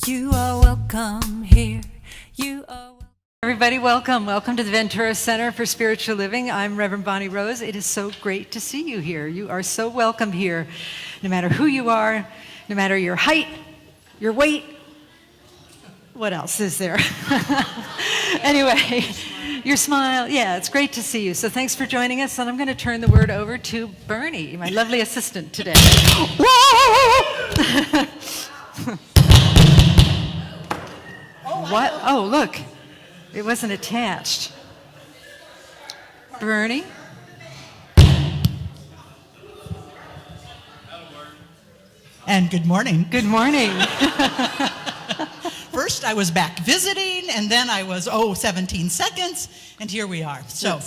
You are welcome here. You are welcome. Everybody, welcome. Welcome to the Ventura Center for Spiritual Living. I'm Reverend Bonnie Rose. It is so great to see you here. You are so welcome here, no matter who you are, no matter your height, your weight. What else is there? Anyway, your smile. Yeah, it's great to see you. So thanks for joining us. And I'm going to turn the word over to Bernie, my lovely assistant today. What? Oh, look. It wasn't attached. Bernie? And good morning. Good morning. First, I was back visiting, and then I was, 17 seconds, and here we are. So,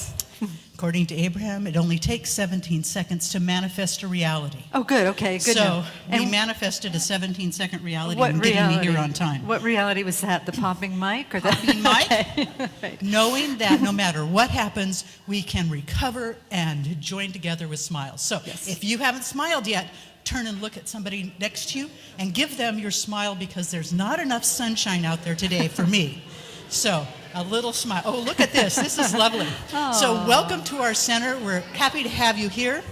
according to Abraham, it only takes 17 seconds to manifest a reality. Oh, good. Okay, good. So, we manifested a 17-second reality What and reality? getting me here on time. What reality was that? The popping mic? Or Popping mic? Okay. Right. Knowing that no matter what happens, we can recover and join together with smiles. So, Yes. if you haven't smiled yet, turn and look at somebody next to you and give them your smile, because there's not enough sunshine out there today for me. So a little smile. Oh, look at this. This is lovely. So welcome to our center. We're happy to have you here.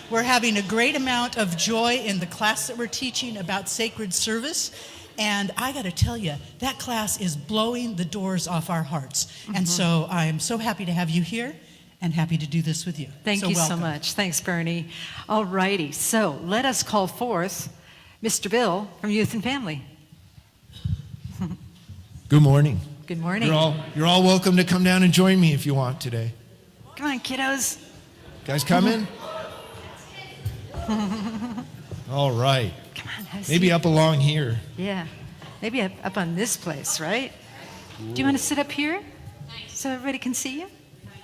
We're having a great amount of joy in the class that we're teaching about sacred service. And I got to tell you, that class is blowing the doors off our hearts. And so I am so happy to have you here and happy to do this with you. Thank so you welcome. so much. Thanks, Bernie. All righty. So let us call forth Mr. Bill from Youth and Family. Good morning. Good morning. You're all welcome to come down and join me if you want today. Come on, kiddos. Guys, come in. All right. Come on, have a Maybe seat. up along here. Yeah. Maybe up on this place, right? Do you want to sit up here so everybody can see you?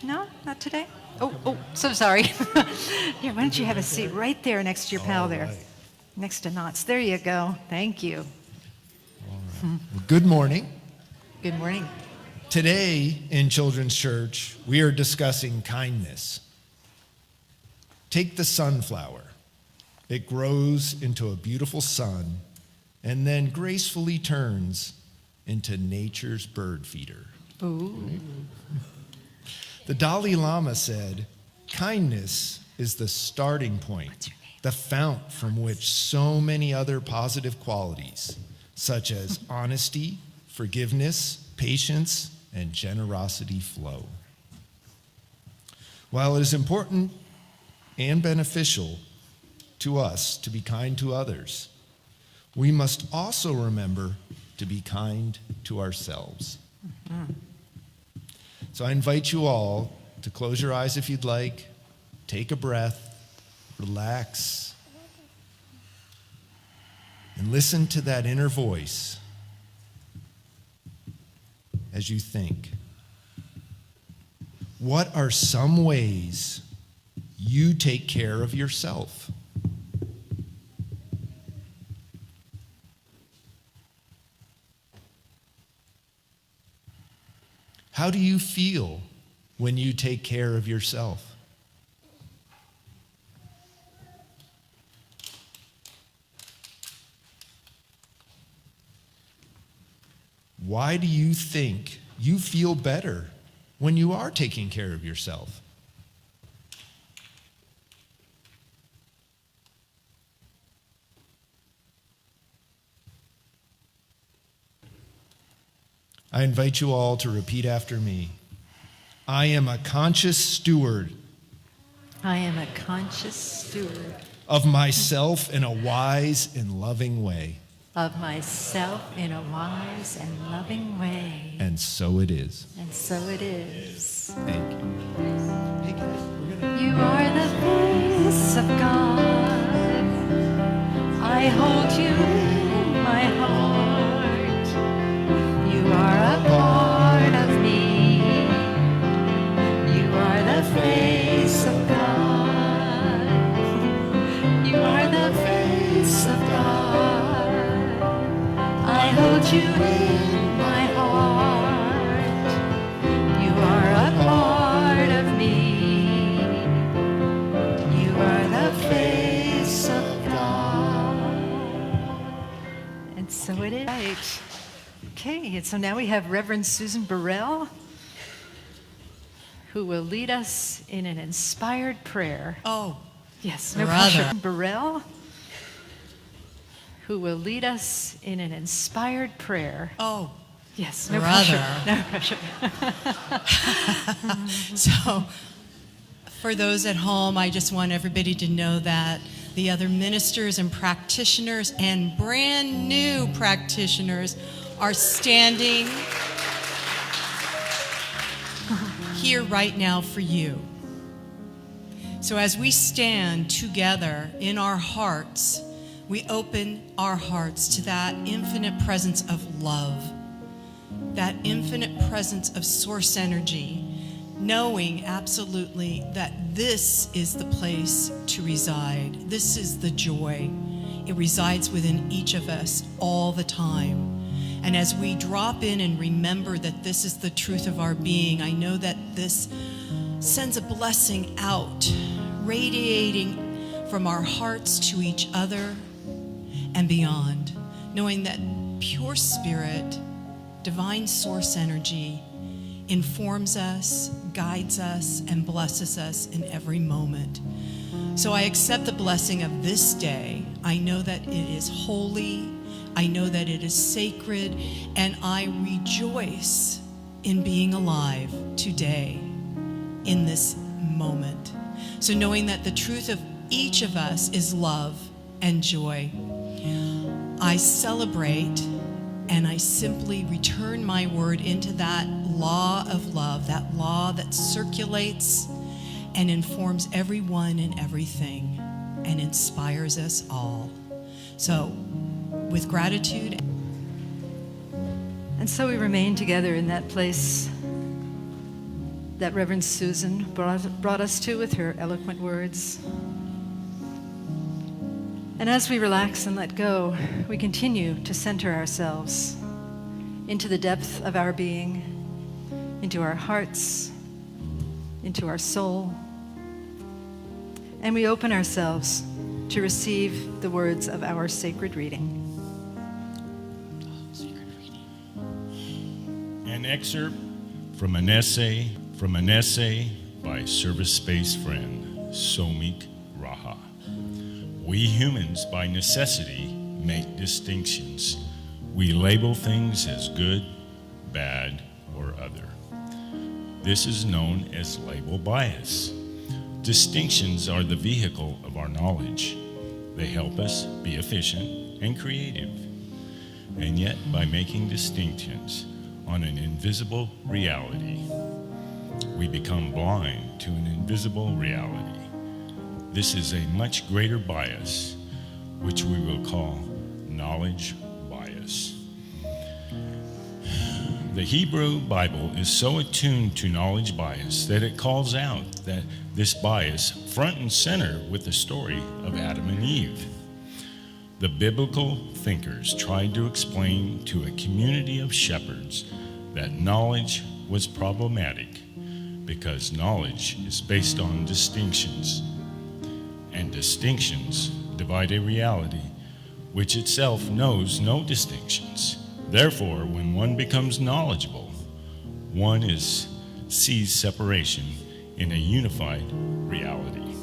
No? Not today? Oh, so sorry. Here, why don't you have a seat right there next to your pal there? right. Next to Knots. There you go. Thank you. Well, good morning. Good morning. Today in Children's Church, we are discussing kindness. Take the sunflower. It grows into a beautiful sun and then gracefully turns into nature's bird feeder. Ooh. The Dalai Lama said, kindness is the starting point, What's your name? the fount from which so many other positive qualities, such as honesty, forgiveness, patience, and generosity flow. While it is important and beneficial to us to be kind to others, we must also remember to be kind to ourselves. So I invite you all to close your eyes if you'd like, take a breath, relax, and listen to that inner voice as you think. What are some ways you take care of yourself? How do you feel when you take care of yourself? Why do you think you feel better when you are taking care of yourself? I invite you all to repeat after me. I am a conscious steward I am a conscious steward of myself in a wise and loving way. of myself in a wise and loving way. And so it is. And so it is. Thank you. Hey guys, we're gonna... You are the face of God. I hold you in my heart. You are a part of me. You are the face of God. You are the face of God. I hold you in my heart. You are a part of me. You are the face of God. And so it is. Right. Okay, and so now we have Reverend Susan Burrell, who will lead us in an inspired prayer. Oh, Yes, no brother. pressure. Burrell, who will lead us in an inspired prayer. Oh, Yes, no brother. pressure. No pressure. So, for those at home, I just want everybody to know that the other ministers and practitioners and brand new practitioners are standing here right now for you. So as we stand together in our hearts, we open our hearts to that infinite presence of love, that infinite presence of source energy, knowing absolutely that this is the place to reside. This is the joy. It resides within each of us all the time. And as we drop in and remember that this is the truth of our being, I know that this sends a blessing out, radiating from our hearts to each other and beyond, knowing that pure spirit, divine source energy, informs us, guides us, and blesses us in every moment. So I accept the blessing of this day. I know that it is holy, I know that it is sacred, and I rejoice in being alive today, in this moment. So knowing that the truth of each of us is love and joy, I celebrate and I simply return my word into that law of love, that law that circulates and informs everyone and everything and inspires us all. So, with gratitude. And so we remain together in that place that Reverend Susan brought us to with her eloquent words. And as we relax and let go, we continue to center ourselves into the depth of our being, into our hearts, into our soul. And we open ourselves to receive the words of our sacred reading. An excerpt from an essay by service space friend Somik Raha. We humans, by necessity, make distinctions. We label things as good, bad, or other. This is known as label bias. Distinctions are the vehicle of our knowledge. They help us be efficient and creative. And yet, by making distinctions on an invisible reality, we become blind to an invisible reality. This is a much greater bias, which we will call knowledge bias. The Hebrew Bible is so attuned to knowledge bias that it calls out that this bias front and center with the story of Adam and Eve. The biblical thinkers tried to explain to a community of shepherds that knowledge was problematic because knowledge is based on distinctions, and distinctions divide a reality which itself knows no distinctions. Therefore, when one becomes knowledgeable, one sees separation in a unified reality.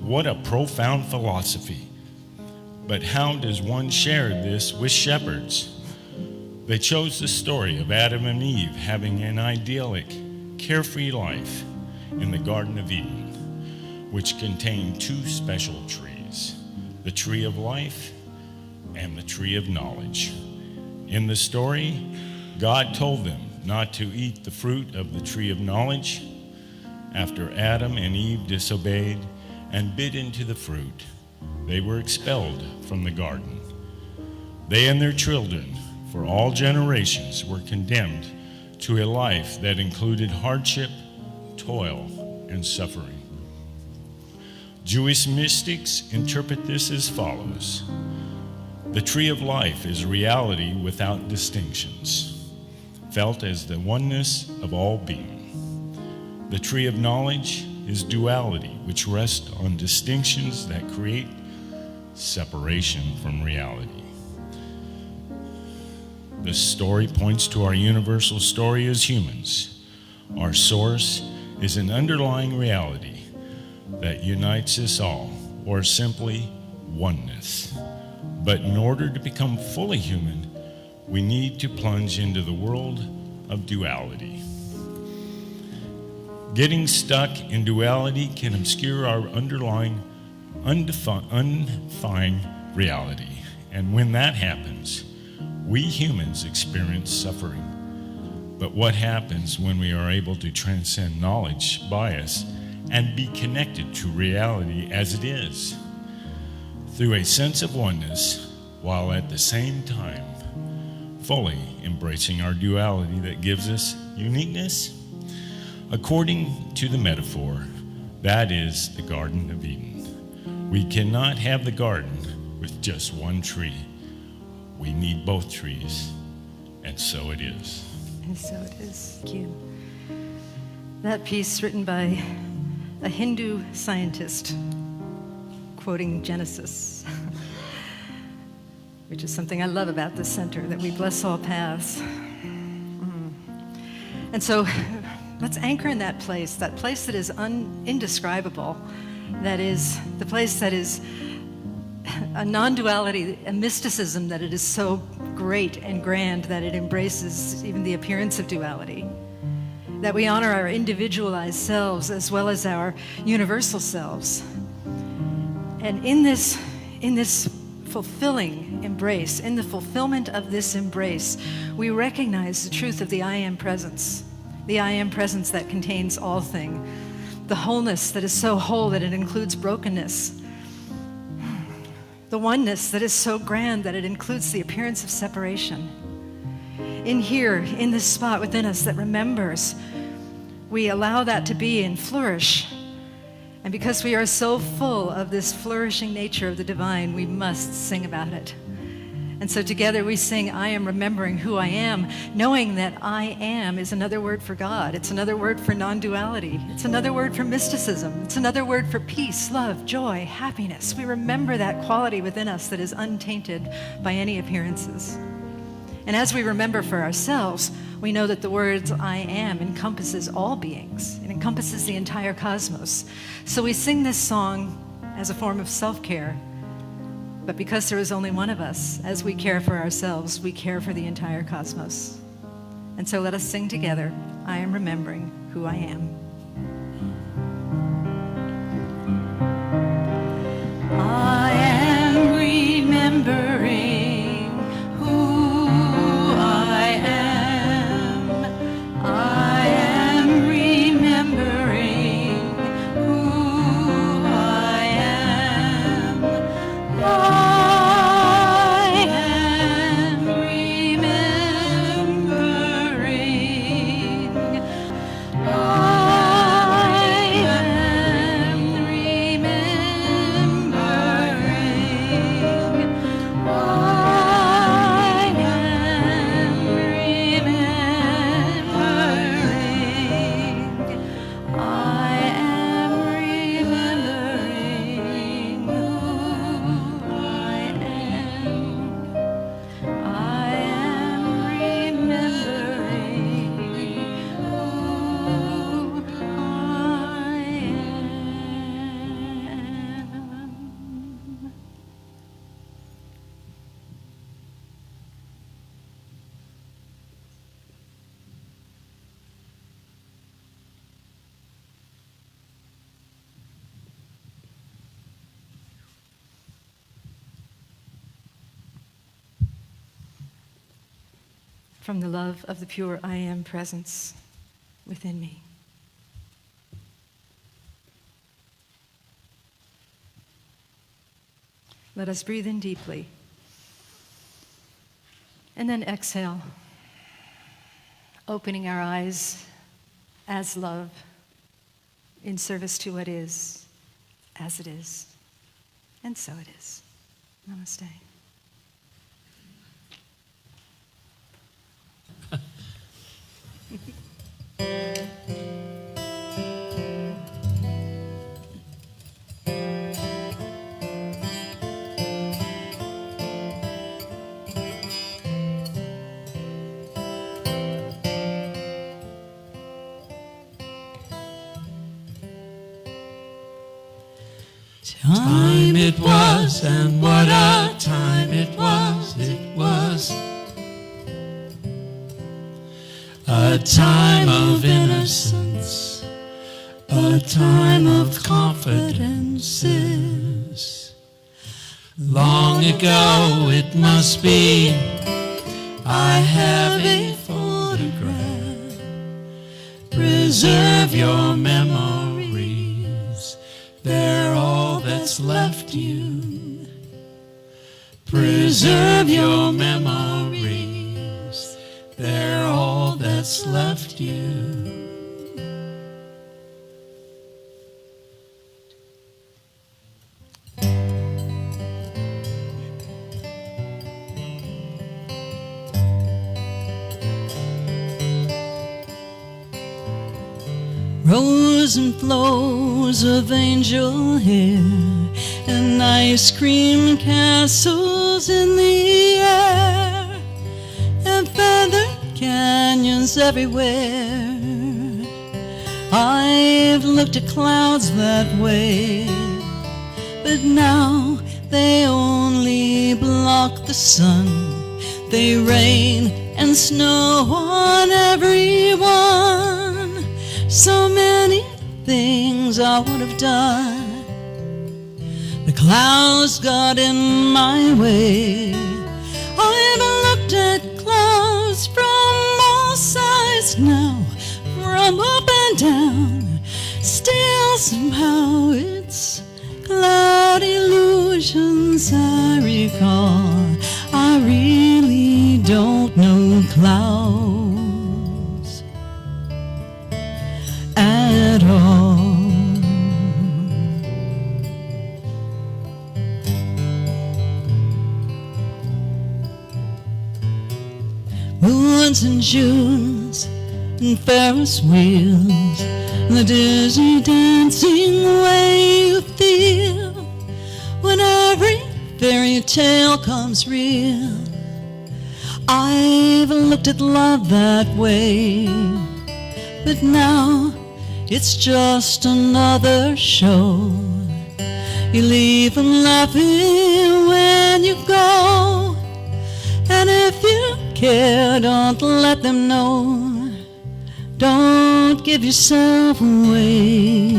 What a profound philosophy. But how does one share this with shepherds? They chose the story of Adam and Eve having an idyllic, carefree life in the Garden of Eden, which contained two special trees, the tree of life and the tree of knowledge. In the story, God told them not to eat the fruit of the tree of knowledge. After Adam and Eve disobeyed and bit into the fruit, they were expelled from the garden. They and their children, for all generations, were condemned to a life that included hardship, toil, and suffering. Jewish mystics interpret this as follows. The tree of life is reality without distinctions, felt as the oneness of all being. The tree of knowledge is duality, which rests on distinctions that create separation from reality. This story points to our universal story as humans. Our source is an underlying reality that unites us all, or simply oneness. But in order to become fully human, we need to plunge into the world of duality. Getting stuck in duality can obscure our underlying undefined reality. And when that happens, we humans experience suffering. But what happens when we are able to transcend knowledge, bias, and be connected to reality as it is? Through a sense of oneness, while at the same time fully embracing our duality that gives us uniqueness? According to the metaphor, that is the Garden of Eden. We cannot have the garden with just one tree. We need both trees, and so it is. And so it is. Thank you. That piece written by a Hindu scientist quoting Genesis, which is something I love about this center, that we bless all paths. And so let's anchor in that place that is indescribable, that is the place that is a non-duality, a mysticism that it is so great and grand that it embraces even the appearance of duality. That we honor our individualized selves as well as our universal selves. And in this fulfilling embrace, in the fulfillment of this embrace, we recognize the truth of the I Am presence, the I Am presence that contains all thing, the wholeness that is so whole that it includes brokenness, the oneness that is so grand that it includes the appearance of separation. In here, in this spot within us that remembers, we allow that to be and flourish. And because we are so full of this flourishing nature of the divine, we must sing about it. And so together we sing, I am remembering who I am, knowing that I am is another word for God. It's another word for non-duality. It's another word for mysticism. It's another word for peace, love, joy, happiness. We remember that quality within us that is untainted by any appearances. And as we remember for ourselves, we know that the words I am encompasses all beings. It encompasses the entire cosmos. So we sing this song as a form of self-care. But because there is only one of us, as we care for ourselves, we care for the entire cosmos. And so let us sing together, I am remembering who I am. I am remembering who I am. I am remembering who I am. I am remembering. I am remembering. I am remembering. I am remembering who I am. I am remembering who I am. From the love of the pure I Am presence within me. Let us breathe in deeply. And then exhale, opening our eyes as love in service to what is, as it is, and so it is. Namaste. Time it was, and what a time it was. It was a time of innocence, a time of confidences. Long ago it must be, I have a photograph. Preserve your memories, they're all that's left you. Preserve your memories, they're all that's left you. Rows and flows of angel hair and ice cream castles in the air and feathered canyons everywhere. I've looked at clouds that way, but now they only block the sun. They rain and snow on everyone. So many things I would have done, the clouds got in my way. I've looked at clouds from all sides now, from up and down. Still somehow it's cloud illusions I recall. I really don't know clouds at all. Moons and Junes and Ferris wheels, the dizzy dancing way you feel when every fairy tale comes real. I've looked at love that way, but now it's just another show. You leave them laughing when you go, and if you care, don't let them know. Don't give yourself away.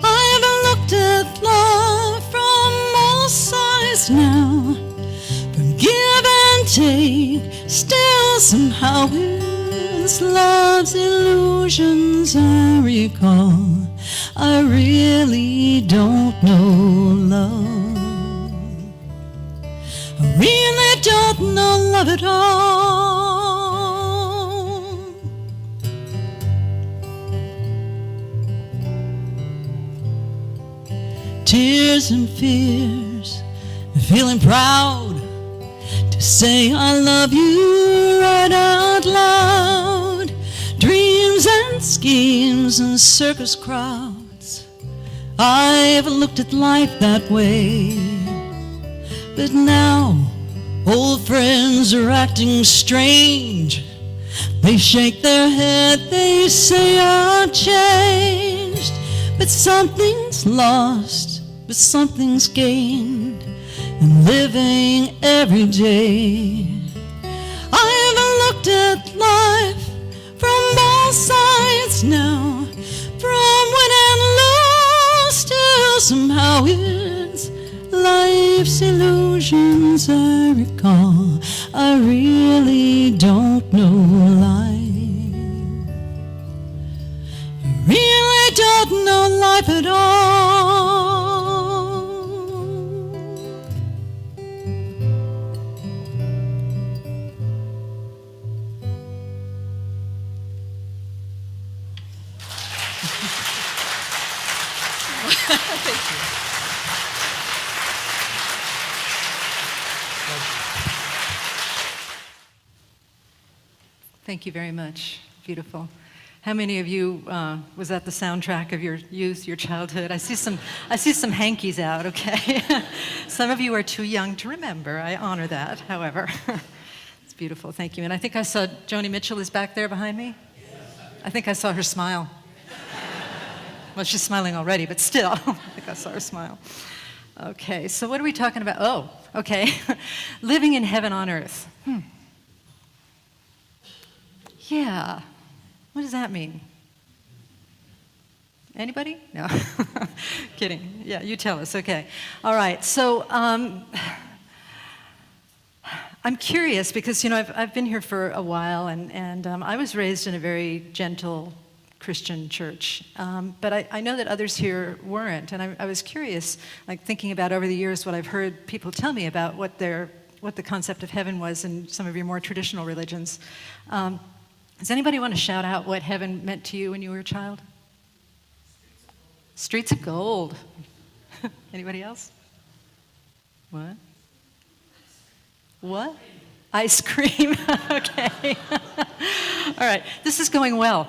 I've looked at love from all sides now, from give and take. Still somehow it's love's illusions I recall. I really don't know love. I really don't know love at all. Tears and fears, feeling proud to say I love you right out loud. Dreams and schemes and circus crowds, I've looked at life that way. But now old friends are acting strange. They shake their head, they say I've changed. But something's lost, but something's gained, and living every day. I've looked at life from all sides now, from win and lose. Still somehow it's life's illusions I recall. I really don't know life. I really don't know life at all. Thank you very much. Beautiful. How many of you was that the soundtrack of your youth, your childhood? I see some hankies out. Okay. Some of you are too young to remember. I honor that. However, it's beautiful. Thank you. And I think I saw Joni Mitchell is back there behind me. I think I saw her smile. Well, she's smiling already, but still. I think I saw her smile. Okay, so what are we talking about? Oh, okay. Living in heaven on earth. Yeah. What does that mean? Anybody? No. Kidding. Yeah, you tell us. Okay. All right. So I'm curious because, I've been here for a while, and I was raised in a very gentle Christian church. But I know that others here weren't, and I was curious, like thinking about over the years what I've heard people tell me about what the concept of heaven was in some of your more traditional religions. Does anybody want to shout out what heaven meant to you when you were a child? Streets of gold. Anybody else? What? What? Ice cream. Okay. All right. This is going well.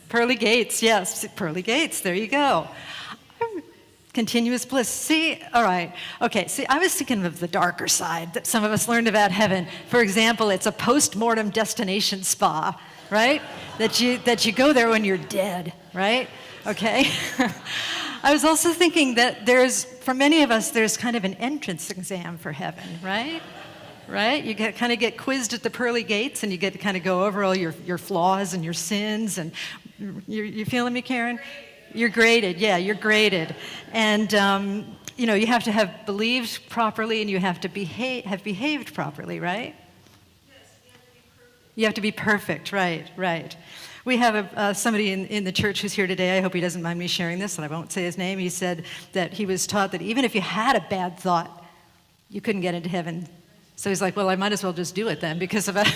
Pearly gates. Yes. Pearly gates. There you go. Continuous bliss. See? All right. Okay. See, I was thinking of the darker side that some of us learned about heaven. For example, it's a post-mortem destination spa, right? That you go there when you're dead, right? Okay. I was also thinking that for many of us, there's kind of an entrance exam for heaven, right? Right? You kind of get quizzed at the pearly gates, and you get to kind of go over all your flaws and your sins. And you feeling me, Karen? You're graded. Yeah, you're graded. And, you have to have believed properly, and you have to have behaved properly, right? You have to be perfect, right. We have somebody in the church who's here today. I hope he doesn't mind me sharing this, and I won't say his name. He said that he was taught that even if you had a bad thought, you couldn't get into heaven. So he's like, well, I might as well just do it then because of it,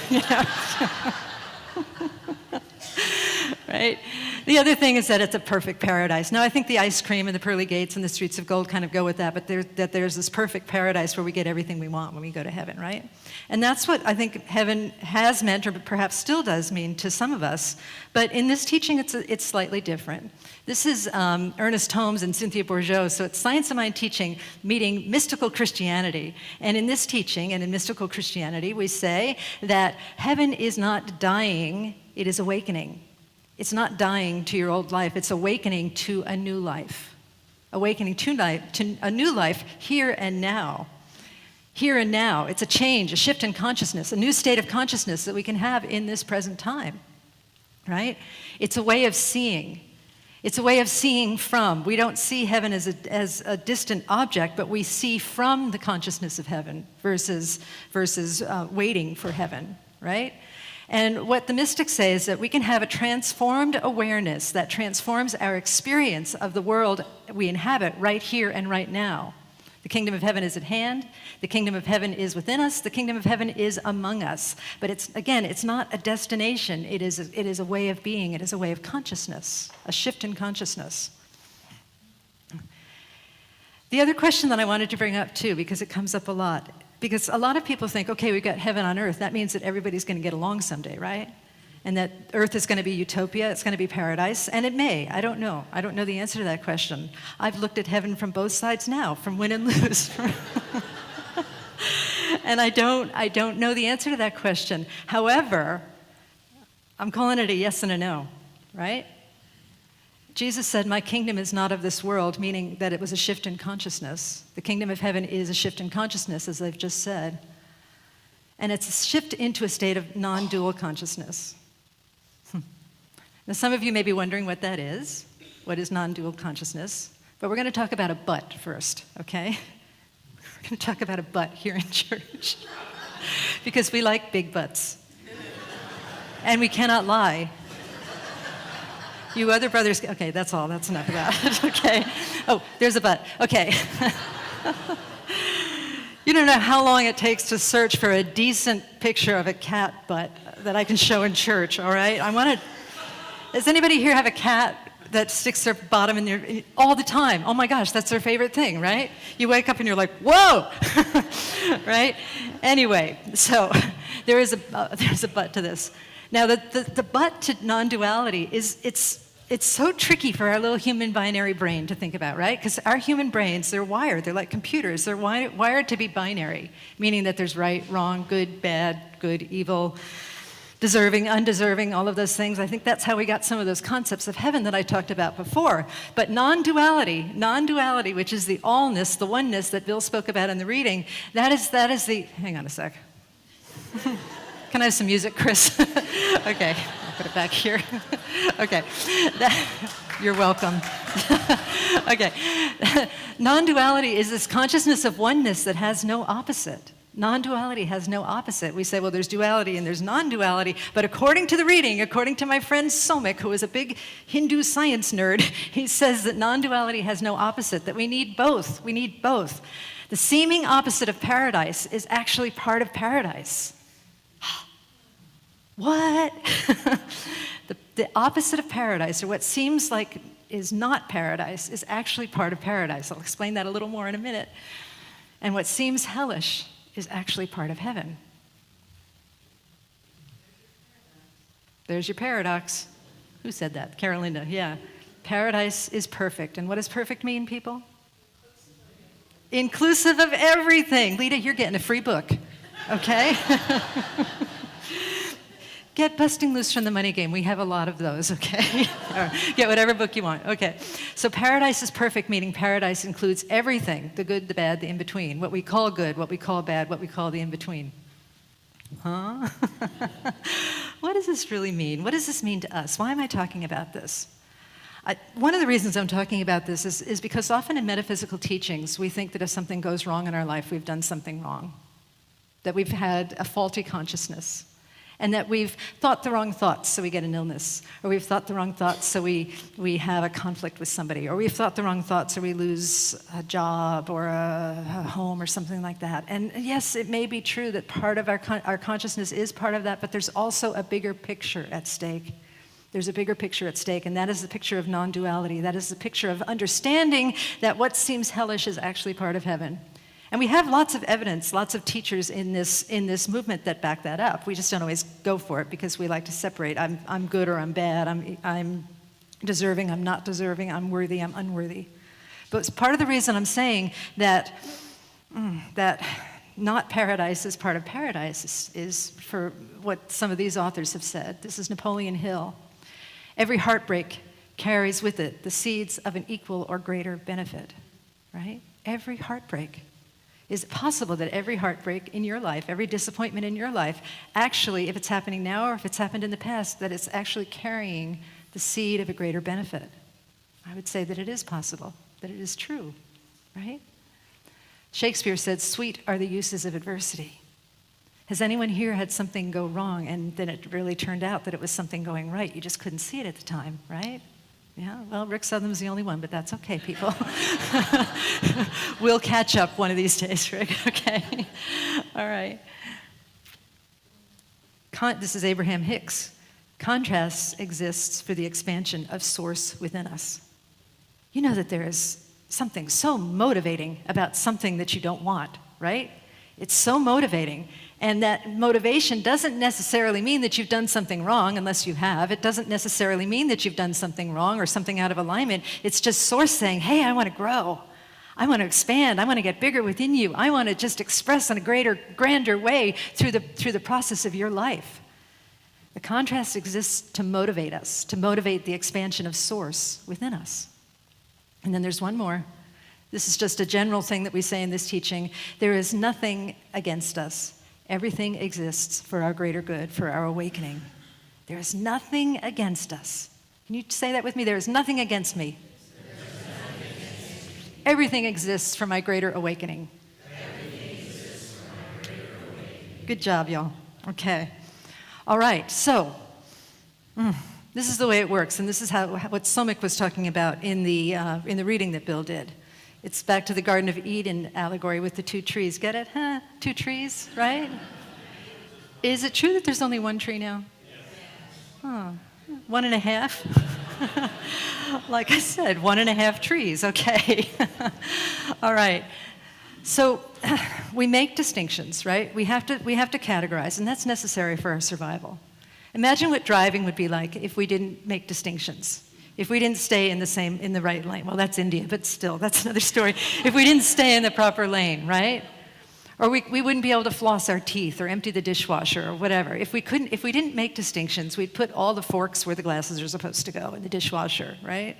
right? The other thing is that it's a perfect paradise. Now, I think the ice cream and the pearly gates and the streets of gold kind of go with that, but there's this perfect paradise where we get everything we want when we go to heaven, right? And that's what I think heaven has meant, or perhaps still does mean to some of us. But in this teaching, it's slightly different. This is Ernest Holmes and Cynthia Bourgeault, so it's Science of Mind teaching meeting mystical Christianity. And in this teaching and in mystical Christianity, we say that heaven is not dying, it is awakening. It's not dying to your old life, it's awakening to a new life. Awakening to a new life here and now. Here and now. It's a change, a shift in consciousness, a new state of consciousness that we can have in this present time, right? It's a way of seeing. It's a way of seeing from. We don't see heaven as a distant object, but we see from the consciousness of heaven versus waiting for heaven, right? And what the mystics say is that we can have a transformed awareness that transforms our experience of the world we inhabit right here and right now. The kingdom of heaven is at hand. The kingdom of heaven is within us. The kingdom of heaven is among us. But it's not a destination. It is a way of being. It is a way of consciousness, a shift in consciousness. The other question that I wanted to bring up too, because it comes up a lot, because a lot of people think, okay, we've got heaven on earth. That means that everybody's going to get along someday, right? And that earth is going to be utopia, it's going to be paradise, and it may. I don't know. I don't know the answer to that question. I've looked at heaven from both sides now, from win and lose. And I don't know the answer to that question. However, I'm calling it a yes and a no, right? Jesus said, my kingdom is not of this world, meaning that it was a shift in consciousness. The kingdom of heaven is a shift in consciousness, as I've just said. And it's a shift into a state of non-dual consciousness. Now, some of you may be wondering what that is. What is non-dual consciousness? But we're going to talk about a but first, okay? We're going to talk about a but here in church. Because we like big butts. And we cannot lie. You other brothers, okay, that's all. That's enough of that. Okay. Oh, there's a but. Okay. You don't know how long it takes to search for a decent picture of a cat butt that I can show in church, all right? Does anybody here have a cat that sticks their bottom in their, all the time? Oh my gosh, that's their favorite thing, right? You wake up and you're like, whoa, right? Anyway, so there's a but to this. Now, the but to non-duality is, it's so tricky for our little human binary brain to think about, right? Because our human brains, they're like computers. They're wired to be binary, meaning that there's right, wrong, good, bad, good, evil, deserving, undeserving, all of those things. I think that's how we got some of those concepts of heaven that I talked about before. But non-duality, which is the allness, the oneness that Bill spoke about in the reading, that is the, hang on a sec. Can I have some music, Chris? Okay, I'll put it back here. Okay, you're welcome. Okay, non-duality is this consciousness of oneness that has no opposite. Non-duality has no opposite. We say, well, there's duality and there's non-duality, but according to the reading, according to my friend Somik, who is a big Hindu science nerd, he says that non-duality has no opposite, that we need both. We need both. The seeming opposite of paradise is actually part of paradise. What? The opposite of paradise, or what seems like is not paradise, is actually part of paradise. I'll explain that a little more in a minute. And what seems hellish is actually part of heaven. There's your paradox. Who said that? Carolinda, yeah. Paradise is perfect. And what does perfect mean, people? Inclusive of everything. Lita, you're getting a free book, okay? Get Busting Loose from the Money Game. We have a lot of those, okay? Or get whatever book you want. Okay. So paradise is perfect, meaning paradise includes everything, the good, the bad, the in-between, what we call good, what we call bad, what we call the in-between. Huh? What does this really mean? What does this mean to us? Why am I talking about this? One of the reasons I'm talking about this is because often in metaphysical teachings, we think that if something goes wrong in our life, we've done something wrong, that we've had a faulty consciousness, and that we've thought the wrong thoughts, so we get an illness, or we've thought the wrong thoughts, so we have a conflict with somebody, or we've thought the wrong thoughts, so we lose a job or a home or something like that. And yes, it may be true that part of our consciousness is part of that, but there's also a bigger picture at stake. There's a bigger picture at stake, and that is the picture of non-duality. That is the picture of understanding that what seems hellish is actually part of heaven. And we have lots of evidence, lots of teachers in this movement that back that up. We just don't always go for it because we like to separate. I'm good or I'm bad. I'm deserving. I'm not deserving. I'm worthy. I'm unworthy. But it's part of the reason I'm saying that that not paradise is part of paradise is for what some of these authors have said. This is Napoleon Hill. Every heartbreak carries with it the seeds of an equal or greater benefit. Right? Every heartbreak. Is it possible that every heartbreak in your life, every disappointment in your life, actually, if it's happening now or if it's happened in the past, that it's actually carrying the seed of a greater benefit? I would say that it is possible, that it is true, right? Shakespeare said, "Sweet are the uses of adversity." Has anyone here had something go wrong and then it really turned out that it was something going right? You just couldn't see it at the time, right? Yeah, well, Rick Southern's the only one, but that's okay, people. We'll catch up one of these days, Rick, okay? All right. This is Abraham Hicks. Contrast exists for the expansion of source within us. You know that there is something so motivating about something that you don't want, right? It's so motivating. And that motivation doesn't necessarily mean that you've done something wrong, unless you have. It doesn't necessarily mean that you've done something wrong or something out of alignment. It's just source saying, hey, I want to grow. I want to expand. I want to get bigger within you. I want to just express in a greater, grander way through the process of your life. The contrast exists to motivate us, to motivate the expansion of source within us. And then there's one more. This is just a general thing that we say in this teaching. There is nothing against us. Everything exists for our greater good, for our awakening. There is nothing against us. Can you say that with me? There is nothing against me. Everything exists for my greater awakening. Good job, y'all. Okay. All right, so this is the way it works, and this is what Somik was talking about in the reading that Bill did. It's back to the Garden of Eden allegory with the two trees. Get it? Huh? Two trees, right? Is it true that there's only one tree now? Oh, 1.5? Like I said, 1.5 trees, okay. All right. So we make distinctions, right? We have to categorize, and that's necessary for our survival. Imagine what driving would be like if we didn't make distinctions. If we didn't stay in the right lane. Well, that's India, but still, that's another story. If we didn't stay in the proper lane, right? Or we wouldn't be able to floss our teeth or empty the dishwasher or whatever. If we didn't make distinctions, we'd put all the forks where the glasses are supposed to go in the dishwasher, right?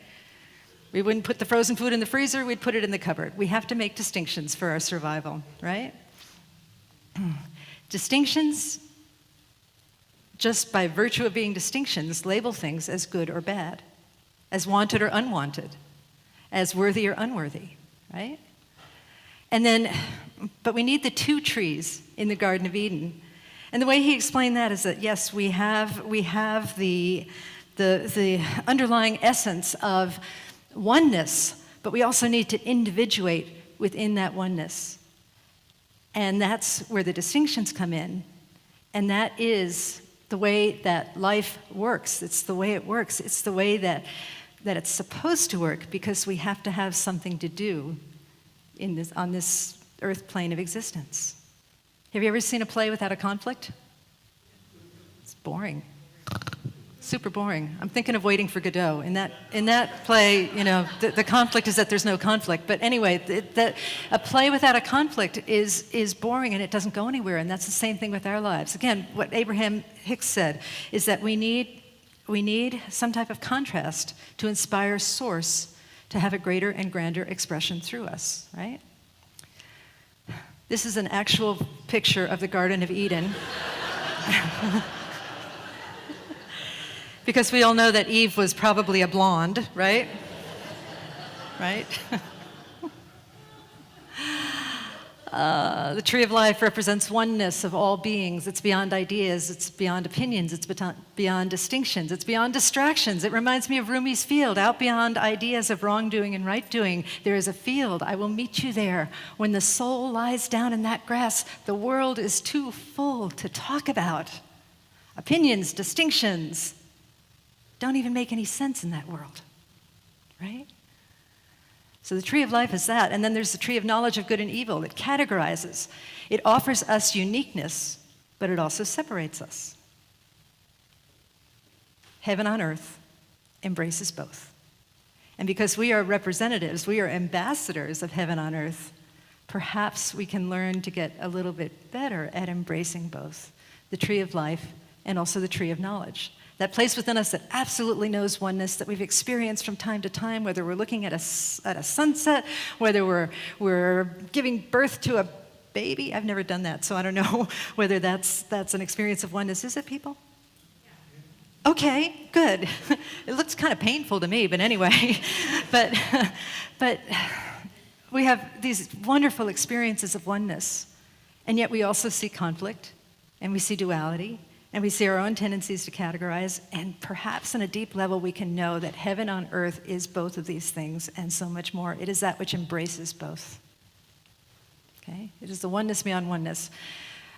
We wouldn't put the frozen food in the freezer, we'd put it in the cupboard. We have to make distinctions for our survival, right? Distinctions, just by virtue of being distinctions, label things as good or bad, as wanted or unwanted, as worthy or unworthy, right? And then, but we need the two trees in the Garden of Eden. And the way he explained that is that, yes, we have the underlying essence of oneness, but we also need to individuate within that oneness. And that's where the distinctions come in. And that is the way that life works. It's the way it works. It's the way that it's supposed to work, because we have to have something to do on this earth plane of existence. Have you ever seen a play without a conflict? It's boring. Super boring. I'm thinking of Waiting for Godot. In that play, the conflict is that there's no conflict. But anyway, a play without a conflict is boring, and it doesn't go anywhere. And that's the same thing with our lives. Again, what Abraham Hicks said is that we need some type of contrast to inspire Source to have a greater and grander expression through us, right? This is an actual picture of the Garden of Eden. Because we all know that Eve was probably a blonde, right? Right? The tree of life represents oneness of all beings. It's beyond ideas, it's beyond opinions, it's beyond distinctions, it's beyond distractions. It reminds me of Rumi's field. Out beyond ideas of wrongdoing and right doing, there is a field. I will meet you there. When the soul lies down in that grass, the world is too full to talk about. Opinions, distinctions, don't even make any sense in that world, right? So the tree of life is that. And then there's the tree of knowledge of good and evil. It categorizes. It offers us uniqueness, but it also separates us. Heaven on earth embraces both. And because we are representatives, we are ambassadors of heaven on earth, perhaps we can learn to get a little bit better at embracing both the tree of life and also the tree of knowledge. That place within us that absolutely knows oneness, that we've experienced from time to time, whether we're looking at a sunset, whether we're giving birth to a baby. I've never done that, so I don't know whether that's an experience of oneness. Is it, people? Okay, good. It looks kind of painful to me, but anyway. But we have these wonderful experiences of oneness, and yet we also see conflict, and we see duality, and we see our own tendencies to categorize, and perhaps on a deep level we can know that heaven on earth is both of these things and so much more. It is that which embraces both. Okay? It is the oneness beyond oneness.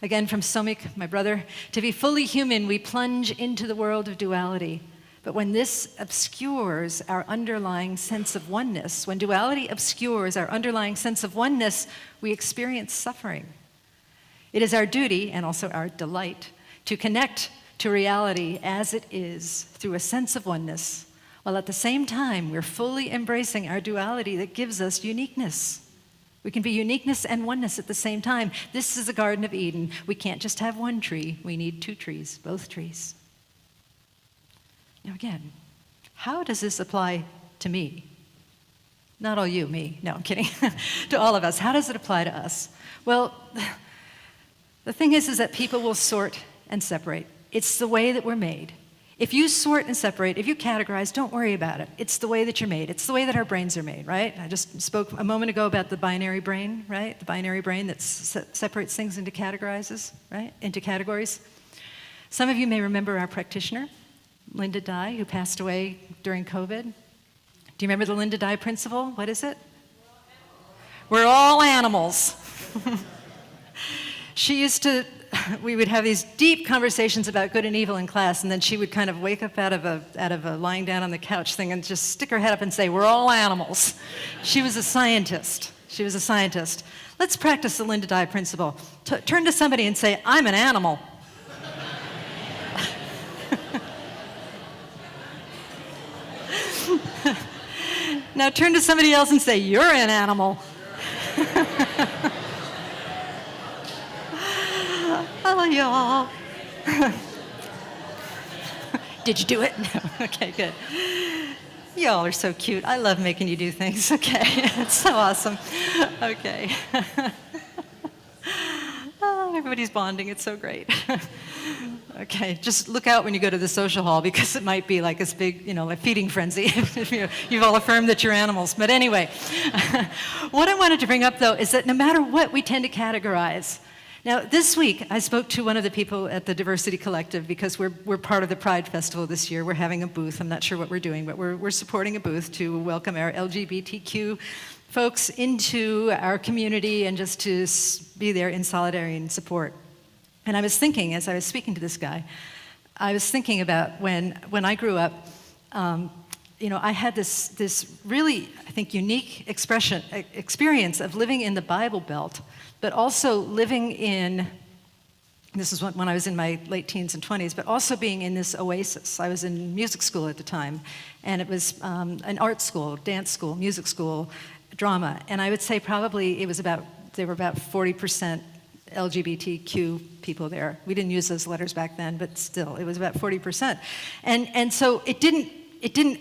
Again, from Somik, my brother, to be fully human, we plunge into the world of duality. But when this obscures our underlying sense of oneness, when duality obscures our underlying sense of oneness, we experience suffering. It is our duty, and also our delight, to connect to reality as it is through a sense of oneness, while at the same time we're fully embracing our duality that gives us uniqueness. We can be uniqueness and oneness at the same time. This is the Garden of Eden. We can't just have one tree. We need two trees, both trees. Now again, how does this apply to me? Not all you, me. No, I'm kidding. To all of us. How does it apply to us? Well, the thing is that people will sort and separate. It's the way that we're made. If you sort and separate, if you categorize, don't worry about it. It's the way that you're made. It's the way that our brains are made, right? I just spoke a moment ago about the binary brain, right? The binary brain that separates things into categorizes, right? Into categories. Some of you may remember our practitioner, Linda Dye, who passed away during COVID. Do you remember the Linda Dye principle? What is it? We're all animals. She used to, we would have these deep conversations about good and evil in class, and then she would kind of wake up out of a lying down on the couch thing and just stick her head up and say, we're all animals. She was a scientist. She was a scientist. Let's practice the Linda Dye principle. Turn to somebody and say, I'm an animal. Now turn to somebody else and say, you're an animal. Hello, y'all. Did you do it? No. Okay, good. Y'all are so cute. I love making you do things. Okay, it's so awesome. Okay. Oh, everybody's bonding. It's so great. Okay, just look out when you go to the social hall because it might be like this big, like feeding frenzy. You've all affirmed that you're animals. But anyway, what I wanted to bring up though is that no matter what, we tend to categorize. Now, this week, I spoke to one of the people at the Diversity Collective because we're part of the Pride Festival this year. We're having a booth. I'm not sure what we're doing, but we're supporting a booth to welcome our LGBTQ folks into our community and just to be there in solidarity and support. And I was thinking, as I was speaking to this guy, I was thinking about when I grew up, I had this really, I think, unique experience of living in the Bible Belt, but also living in, this is when I was in my late teens and 20s, but also being in this oasis. I was in music school at the time, and it was an art school, dance school, music school, drama. And I would say probably there were about 40% LGBTQ people there. We didn't use those letters back then, but still, it was about 40%. And so it didn't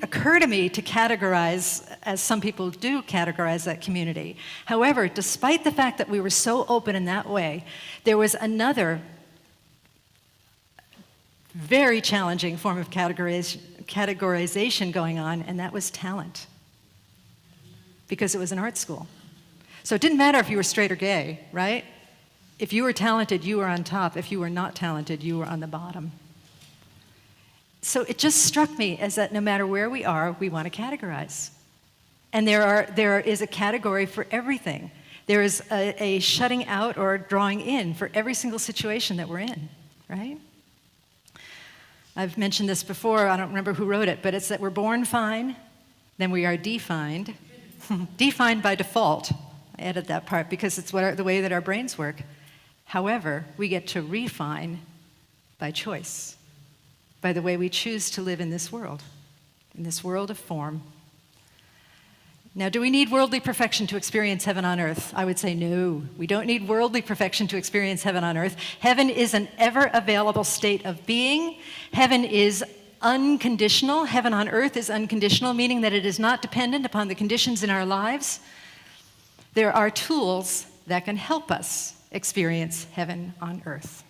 occur to me to categorize, as some people do categorize that community. However, despite the fact that we were so open in that way, there was another very challenging form of categorization going on, and that was talent. Because it was an art school. So it didn't matter if you were straight or gay, right? If you were talented, you were on top. If you were not talented, you were on the bottom. So it just struck me as that no matter where we are, we want to categorize. And there is a category for everything. There is a shutting out or drawing in for every single situation that we're in, right? I've mentioned this before, I don't remember who wrote it, but it's that we're born fine, then we are defined. Defined by default. I added that part because it's the way that our brains work. However, we get to refine by choice, by the way we choose to live in this world of form. Now, do we need worldly perfection to experience heaven on earth? I would say no. We don't need worldly perfection to experience heaven on earth. Heaven is an ever-available state of being. Heaven is unconditional. Heaven on earth is unconditional, meaning that it is not dependent upon the conditions in our lives. There are tools that can help us experience heaven on earth.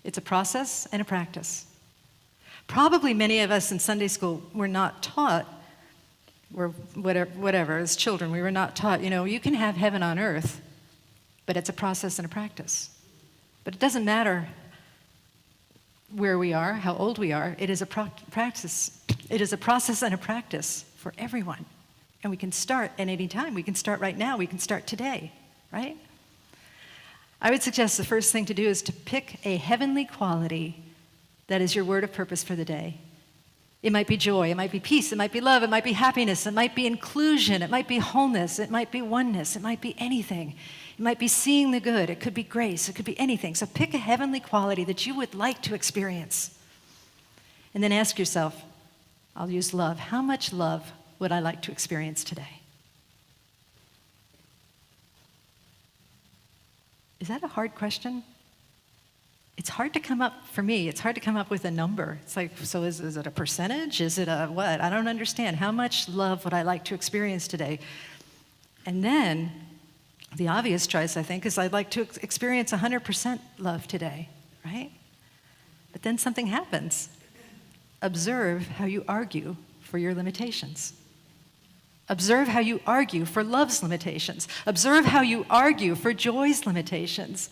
It's a process and a practice. Probably many of us in Sunday school were not taught, or whatever, as children, we were not taught, you can have heaven on earth, but it's a process and a practice. But it doesn't matter where we are, how old we are, it is a practice. It is a process and a practice for everyone. And we can start at any time. We can start right now. We can start today, right? I would suggest the first thing to do is to pick a heavenly quality that is your word of purpose for the day. It might be joy, it might be peace, it might be love, it might be happiness, it might be inclusion, it might be wholeness, it might be oneness, it might be anything. It might be seeing the good, it could be grace, it could be anything. So pick a heavenly quality that you would like to experience. And then ask yourself, I'll use love. How much love would I like to experience today? Is that a hard question? It's hard to come up, for me, it's hard to come up with a number. It's like, so is it a percentage? Is it a what? I don't understand. How much love would I like to experience today? And then, the obvious choice, I think, is I'd like to experience 100% love today, right? But then something happens. Observe how you argue for your limitations. Observe how you argue for love's limitations. Observe how you argue for joy's limitations.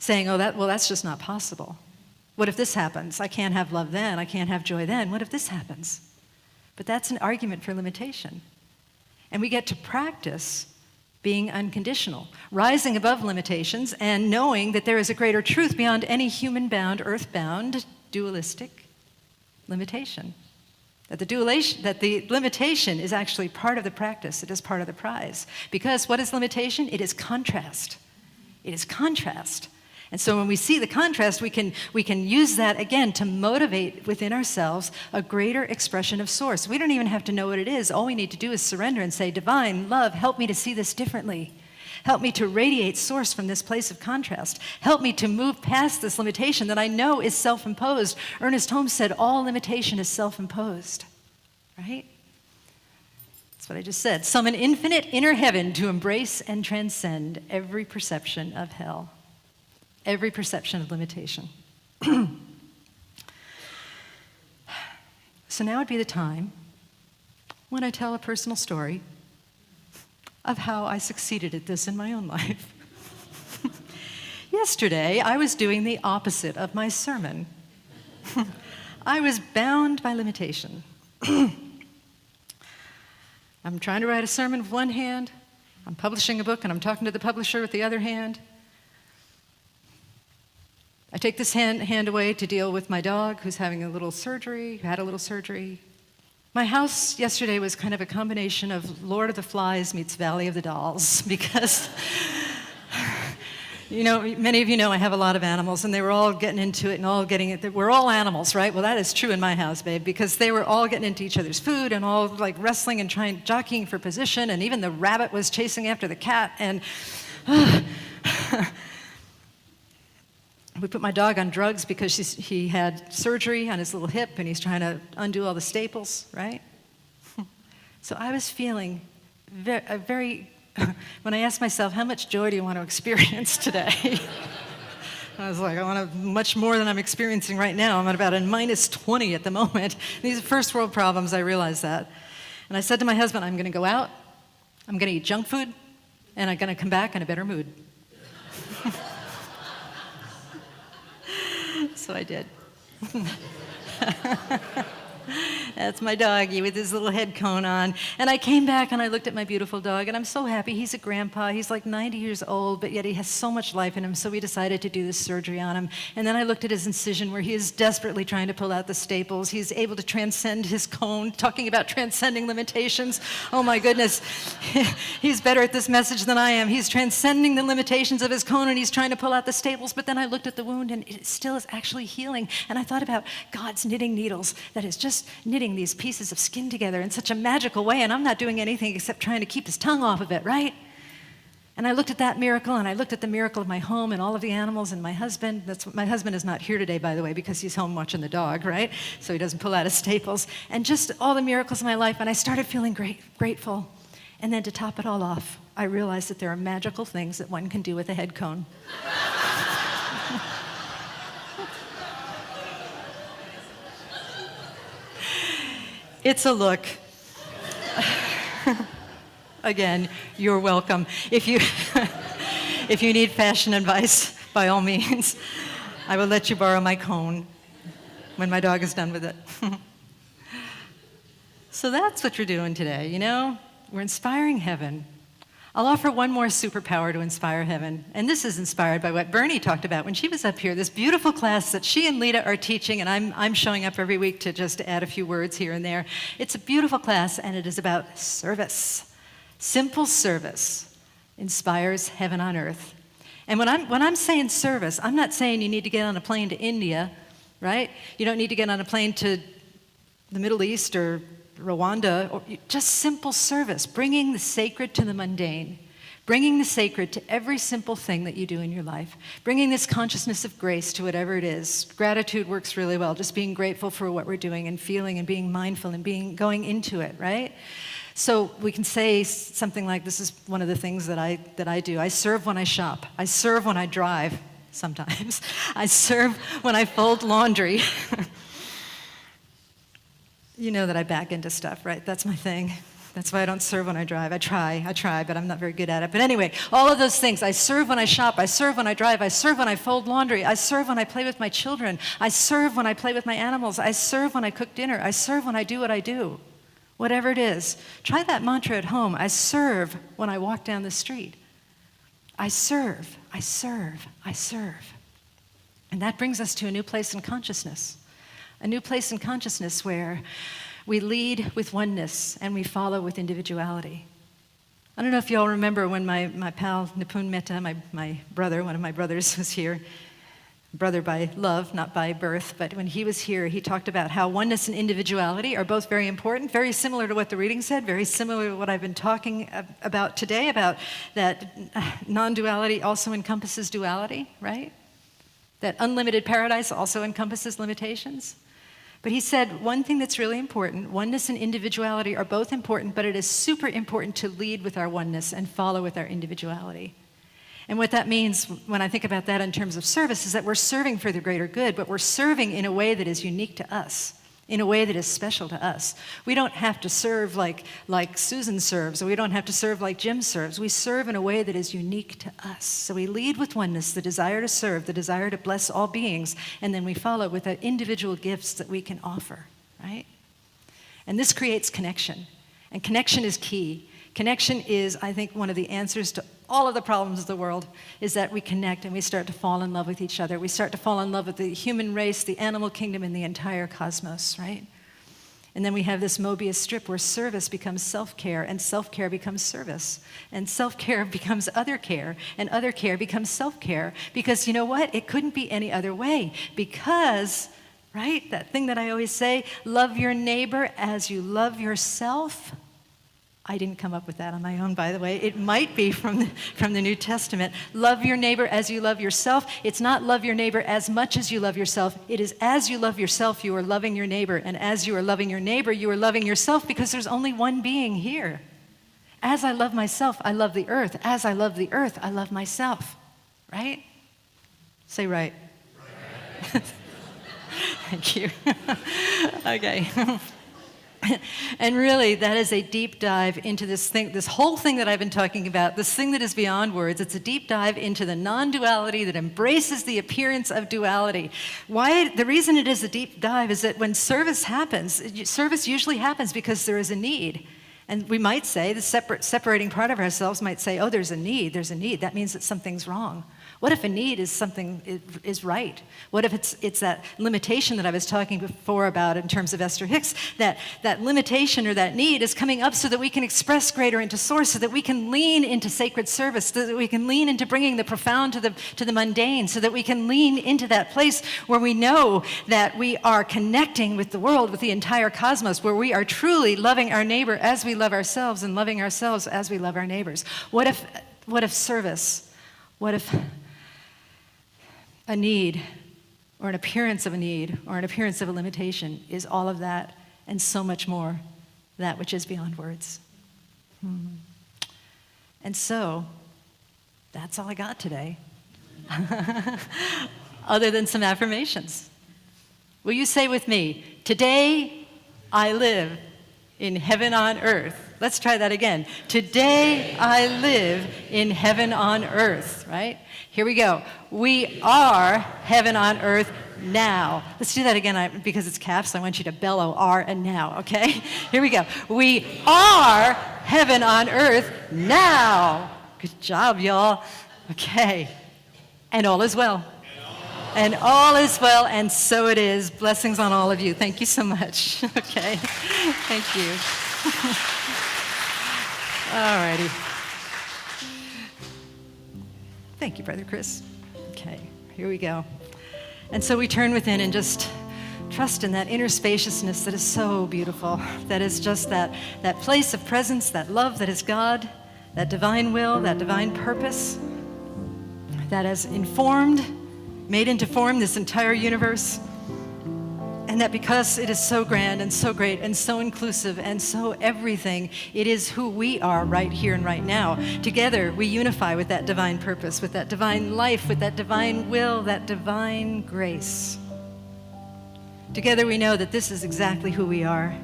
Saying, that's just not possible. What if this happens? I can't have love then. I can't have joy then. What if this happens? But that's an argument for limitation. And we get to practice being unconditional, rising above limitations and knowing that there is a greater truth beyond any human-bound, earth-bound, dualistic limitation. That the limitation is actually part of the practice. It is part of the prize. Because what is limitation? It is contrast. It is contrast. And so when we see the contrast, we can use that, again, to motivate within ourselves a greater expression of source. We don't even have to know what it is. All we need to do is surrender and say, divine love, help me to see this differently. Help me to radiate source from this place of contrast. Help me to move past this limitation that I know is self-imposed. Ernest Holmes said, all limitation is self-imposed, right? That's what I just said. Summon infinite inner heaven to embrace and transcend every perception of hell, every perception of limitation. So now would be the time when I tell a personal story of how I succeeded at this in my own life. Yesterday, I was doing the opposite of my sermon. I was bound by limitation. I'm trying to write a sermon with one hand, I'm publishing a book and I'm talking to the publisher with the other hand. I take this hand away to deal with my dog who's having a little surgery, who had a little surgery. My house yesterday was kind of a combination of Lord of the Flies meets Valley of the Dolls because, you know, many of you know I have a lot of animals and they were all getting into it and all getting it. We're all animals, right? Well, that is true in my house, babe, because they were all getting into each other's food and all like wrestling and jockeying for position, and even the rabbit was chasing after the cat, and we put my dog on drugs because he had surgery on his little hip and he's trying to undo all the staples, right? So I was feeling very when I asked myself, how much joy do you want to experience today? I was like, I want much more than I'm experiencing right now. I'm at about a minus 20 at the moment. These are first world problems, I realized that. And I said to my husband, I'm going to go out, I'm going to eat junk food, and I'm going to come back in a better mood. So I did. That's my doggy with his little head cone on. And I came back and I looked at my beautiful dog, and I'm so happy. He's a grandpa. He's like 90 years old, but yet he has so much life in him, so we decided to do this surgery on him. And then I looked at his incision where he is desperately trying to pull out the staples. He's able to transcend his cone, talking about transcending limitations. Oh my goodness. He's better at this message than I am. He's transcending the limitations of his cone and he's trying to pull out the staples, but then I looked at the wound and it still is actually healing. And I thought about God's knitting needles that is just knitting these pieces of skin together in such a magical way, and I'm not doing anything except trying to keep his tongue off of it, right? And I looked at that miracle, and I looked at the miracle of my home and all of the animals and my husband. My husband is not here today, by the way, because he's home watching the dog, right? So he doesn't pull out his staples. And just all the miracles of my life, and I started feeling grateful. And then to top it all off, I realized that there are magical things that one can do with a head cone. It's a look. Again, you're welcome. If you need fashion advice, by all means, I will let you borrow my cone when my dog is done with it. So that's what you're doing today, you know? We're inspiring heaven. I'll offer one more superpower to inspire heaven, and this is inspired by what Bernie talked about when she was up here, this beautiful class that she and Lita are teaching, and I'm showing up every week to just add a few words here and there. It's a beautiful class, and it is about service. Simple service inspires heaven on earth. And when I'm saying service, I'm not saying you need to get on a plane to India, right? You don't need to get on a plane to the Middle East or Rwanda, or just simple service, bringing the sacred to the mundane, bringing the sacred to every simple thing that you do in your life, bringing this consciousness of grace to whatever it is. Gratitude works really well, just being grateful for what we're doing and feeling and being mindful and going into it, right? So we can say something like, this is one of the things that I do. I serve when I shop. I serve when I drive, sometimes. I serve when I fold laundry. You know that I back into stuff, right? That's my thing. That's why I don't serve when I drive. I try, but I'm not very good at it. But anyway, all of those things. I serve when I shop. I serve when I drive. I serve when I fold laundry. I serve when I play with my children. I serve when I play with my animals. I serve when I cook dinner. I serve when I do what I do. Whatever it is. Try that mantra at home. I serve when I walk down the street. I serve, I serve, I serve. And that brings us to a new place in consciousness. A new place in consciousness where we lead with oneness and we follow with individuality. I don't know if you all remember when my pal Nipun Mehta, my brother, one of my brothers was here. brother by love, not by birth, but when he was here, he talked about how oneness and individuality are both very important, very similar to what the reading said, very similar to what I've been talking about today, about that non-duality also encompasses duality, right? That unlimited paradise also encompasses limitations. But he said one thing that's really important, oneness and individuality are both important, but it is super important to lead with our oneness and follow with our individuality. And what that means, when I think about that in terms of service, is that we're serving for the greater good, but we're serving in a way that is unique to us, in a way that is special to us. We don't have to serve like Susan serves, or we don't have to serve like Jim serves. We serve in a way that is unique to us. So we lead with oneness, the desire to serve, the desire to bless all beings, and then we follow with the individual gifts that we can offer, right? And this creates connection, and connection is key. Connection is, I think, one of the answers to all of the problems of the world, is that we connect and we start to fall in love with each other. We start to fall in love with the human race, the animal kingdom, and the entire cosmos, right? And then we have this Mobius strip where service becomes self-care, and self-care becomes service, and self-care becomes other care, and other care becomes self-care. Because you know what? It couldn't be any other way. Because, right, that thing that I always say, love your neighbor as you love yourself. I didn't come up with that on my own, by the way. It might be from the New Testament. Love your neighbor as you love yourself. It's not love your neighbor as much as you love yourself. It is as you love yourself, you are loving your neighbor. And as you are loving your neighbor, you are loving yourself, because there's only one being here. As I love myself, I love the earth. As I love the earth, I love myself. Right? Say right. Thank you. Okay. And really, that is a deep dive into this thing, this whole thing that I've been talking about, this thing that is beyond words. It's a deep dive into the non-duality that embraces the appearance of duality. Why? The reason it is a deep dive is that when service happens, service usually happens because there is a need. And we might say, the separating part of ourselves might say, oh, there's a need. That means that something's wrong. What if a need is something is right? What if it's that limitation that I was talking before about in terms of Esther Hicks, that limitation or that need is coming up so that we can express greater into source, so that we can lean into sacred service, so that we can lean into bringing the profound to the mundane, so that we can lean into that place where we know that we are connecting with the world, with the entire cosmos, where we are truly loving our neighbor as we love ourselves and loving ourselves as we love our neighbors. What if service, what if a need, or an appearance of a need, or an appearance of a limitation is all of that and so much more, that which is beyond words. And so, that's all I got today, other than some affirmations. Will you say with me, today I live in heaven on earth. Let's try that again. Today I live in heaven on earth, right? Here we go. We are heaven on earth now. Let's do that again because it's caps. I want you to bellow are and now, okay? Here we go. We are heaven on earth now. Good job, y'all. Okay. And all is well. And all is well, and so it is. Blessings on all of you. Thank you so much. Okay. Thank you. All righty. Thank you, Brother Chris. Okay, here we go. And so we turn within and just trust in that inner spaciousness that is so beautiful, that is just that place of presence, that love that is God, that divine will, that divine purpose that has informed, made into form this entire universe. And that because it is so grand and so great and so inclusive and so everything, it is who we are right here and right now. Together, we unify with that divine purpose, with that divine life, with that divine will, that divine grace. Together, we know that this is exactly who we are.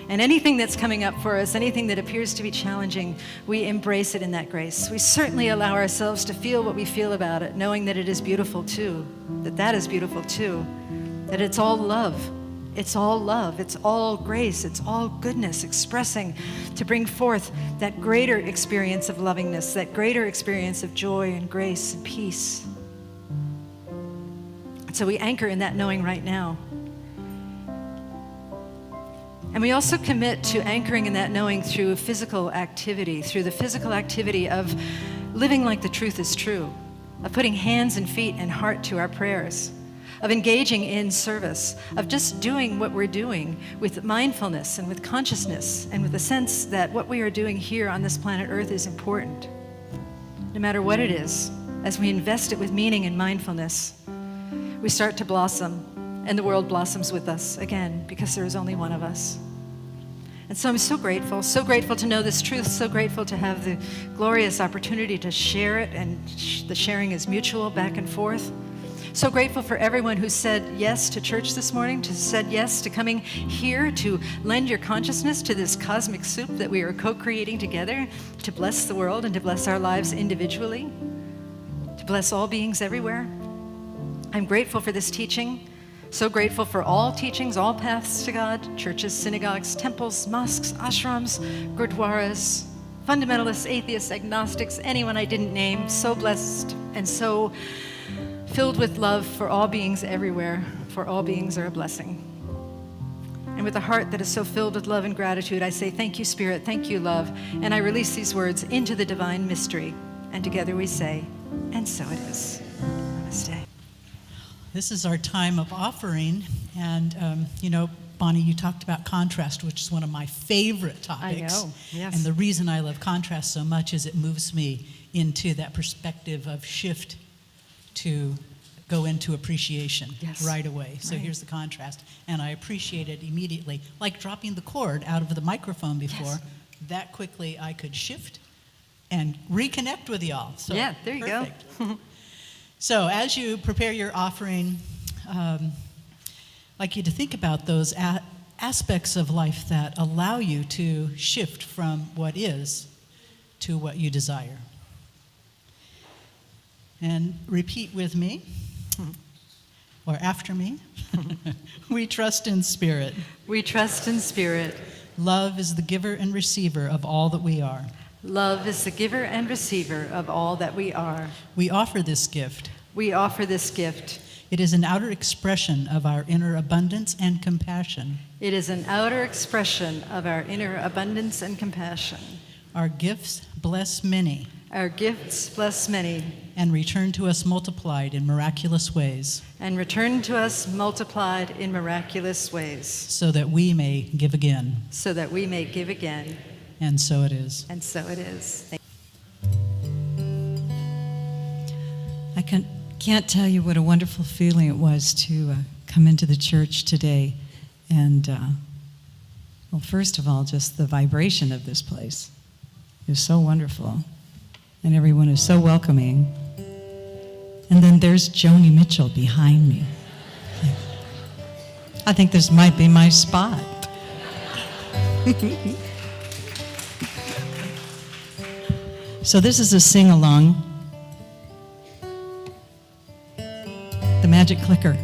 And anything that's coming up for us, anything that appears to be challenging, we embrace it in that grace. We certainly allow ourselves to feel what we feel about it, knowing that it is beautiful too, that is beautiful too. That it's all love. It's all love. It's all grace. It's all goodness expressing to bring forth that greater experience of lovingness, that greater experience of joy and grace and peace. And so we anchor in that knowing right now. And we also commit to anchoring in that knowing through physical activity, through the physical activity of living like the truth is true. of putting hands and feet and heart to our prayers, of engaging in service, of just doing what we're doing with mindfulness and with consciousness and with a sense that what we are doing here on this planet Earth is important. No matter what it is, as we invest it with meaning and mindfulness, we start to blossom, and the world blossoms with us again, because there is only one of us. And so I'm so grateful to know this truth, so grateful to have the glorious opportunity to share it, and the sharing is mutual back and forth. So grateful for everyone who said yes to church this morning, to said yes to coming here to lend your consciousness to this cosmic soup that we are co-creating together to bless the world and to bless our lives individually, to bless all beings everywhere. I'm grateful for this teaching, so grateful for all teachings, all paths to God, churches, synagogues, temples, mosques, ashrams, gurdwaras, fundamentalists, atheists, agnostics, anyone I didn't name. So blessed and so filled with love for all beings everywhere, for all beings are a blessing. And with a heart that is so filled with love and gratitude, I say, thank you, Spirit, thank you, love, and I release these words into the divine mystery. And together we say, and so it is. Namaste. This is our time of offering, and Bonnie, you talked about contrast, which is one of my favorite topics. I know, yes. And the reason I love contrast so much is it moves me into that perspective of shift to go into appreciation right away. So here's the contrast, and I appreciate it immediately. Like dropping the cord out of the microphone before, that quickly I could shift and reconnect with y'all. So yeah, there you perfect. go. So as you prepare your offering, I'd like you to think about those aspects of life that allow you to shift from what is to what you desire. And repeat with me, or after me. We trust in spirit. We trust in spirit. Love is the giver and receiver of all that we are. Love is the giver and receiver of all that we are. We offer this gift. We offer this gift. It is an outer expression of our inner abundance and compassion. It is an outer expression of our inner abundance and compassion. Our gifts bless many. Our gifts bless many. And return to us multiplied in miraculous ways. And return to us multiplied in miraculous ways. So that we may give again. So that we may give again. And so it is. And so it is. I can't tell you what a wonderful feeling it was to come into the church today. And, well, first of all, just the vibration of this place is so wonderful. And everyone is so welcoming. And then there's Joni Mitchell behind me. I think this might be my spot. So this is a sing-along. The Magic Clicker.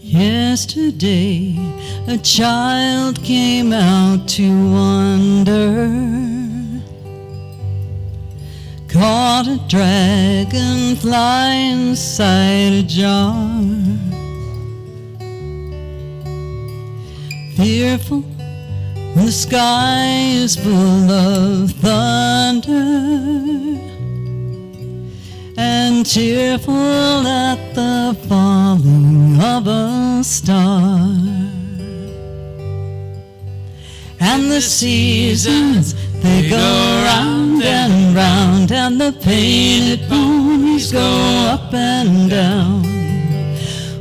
Yesterday, a child came out to wander, caught a dragonfly inside a jar. Fearful when the sky is full of thunder, and tearful at the falling of a star. And the seasons, they go round and round, and the painted ponies go up and down.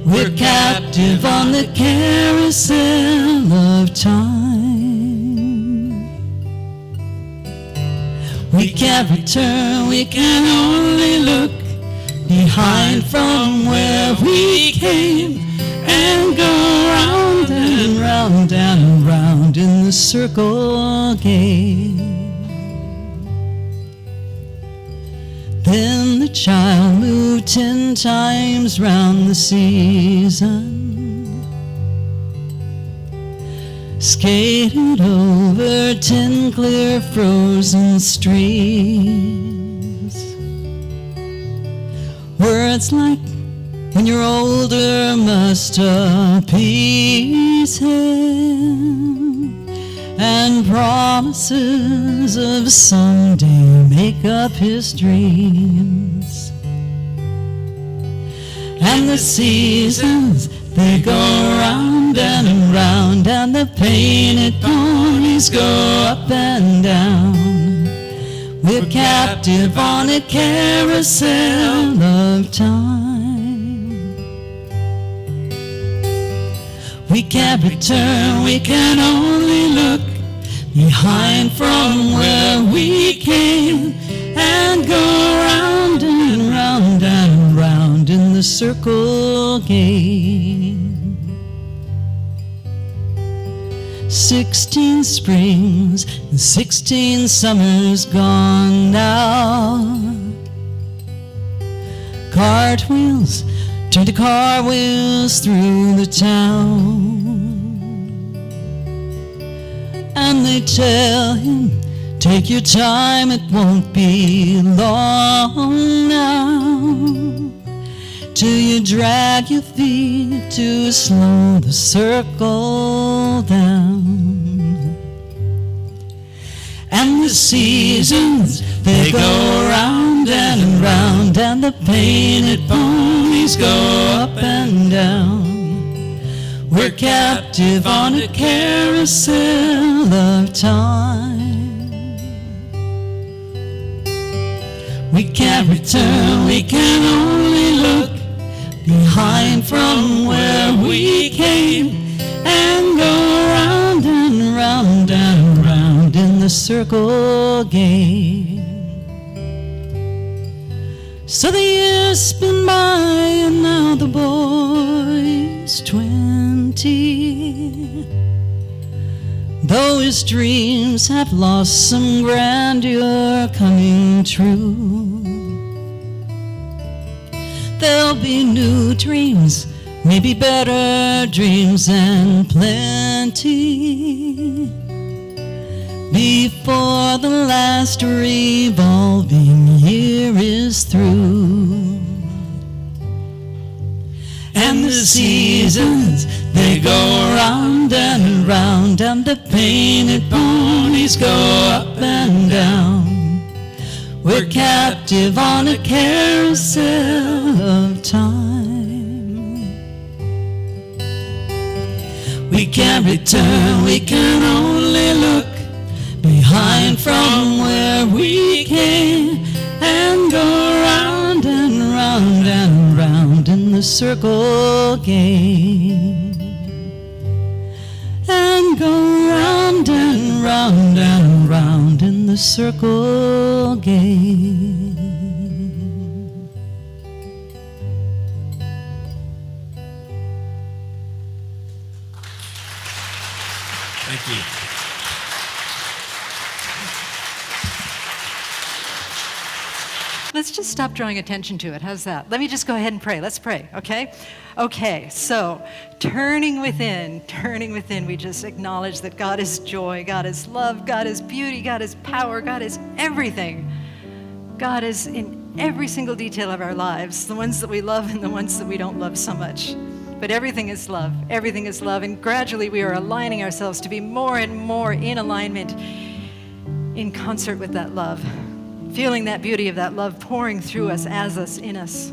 We're captive on the carousel of time. We can't return, we can only look behind from where we came, and go round and round and round in the circle again. Then the child moved 10 times round the season, skated over 10 clear frozen streams, Words like when you're older must appease him, and promises of someday make up his dreams. And the seasons, they go round and round, and the painted ponies go up and down. We're captive on a carousel of time. We can't return, we can only look behind from where we came, and go round and round and round in the circle again. 16 springs and 16 summers gone now. Cartwheels turn to car wheels through the town, and they tell him, take your time, it won't be long now, till you drag your feet to slow the circle down. And the seasons, they go round and round, and the painted ponies go up and down. We're captive on a carousel of time. We can't return, we can only look behind from where we came, and go round and round and round in the circle again. So the years spin by, and now the boy's 20, though his dreams have lost some grandeur coming true. There'll be new dreams, maybe better dreams and plenty, before the last revolving year is through. And the seasons, they go round and round, and the painted ponies go up and down. We're captive on a carousel of time. We can't return, we can only look behind from where we came, and go round and round and round in the circle again. And go round and round and round in the circle again. Thank you. Let's just stop drawing attention to it. How's that? Let me just go ahead and pray. Let's pray, okay? Okay, so turning within, we just acknowledge that God is joy, God is love, God is beauty, God is power, God is everything. God is in every single detail of our lives, the ones that we love and the ones that we don't love so much. But everything is love, and gradually we are aligning ourselves to be more and more in alignment, in concert with that love. Feeling that beauty of that love pouring through us, as us, in us.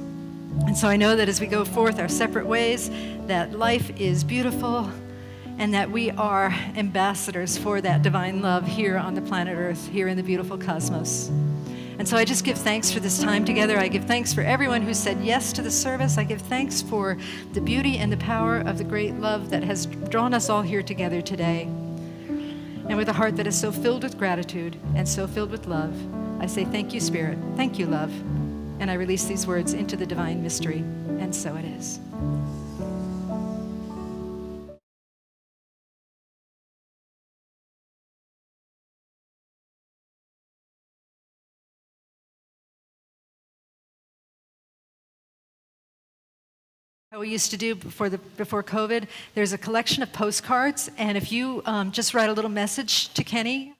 And so I know that as we go forth our separate ways, that life is beautiful and that we are ambassadors for that divine love here on the planet Earth, here in the beautiful cosmos. And so I just give thanks for this time together. I give thanks for everyone who said yes to the service. I give thanks for the beauty and the power of the great love that has drawn us all here together today. And with a heart that is so filled with gratitude and so filled with love, I say thank you, Spirit. Thank you, love. And I release these words into the divine mystery. And so it is. How we used to do before COVID, there's a collection of postcards, and if you just write a little message to Kenny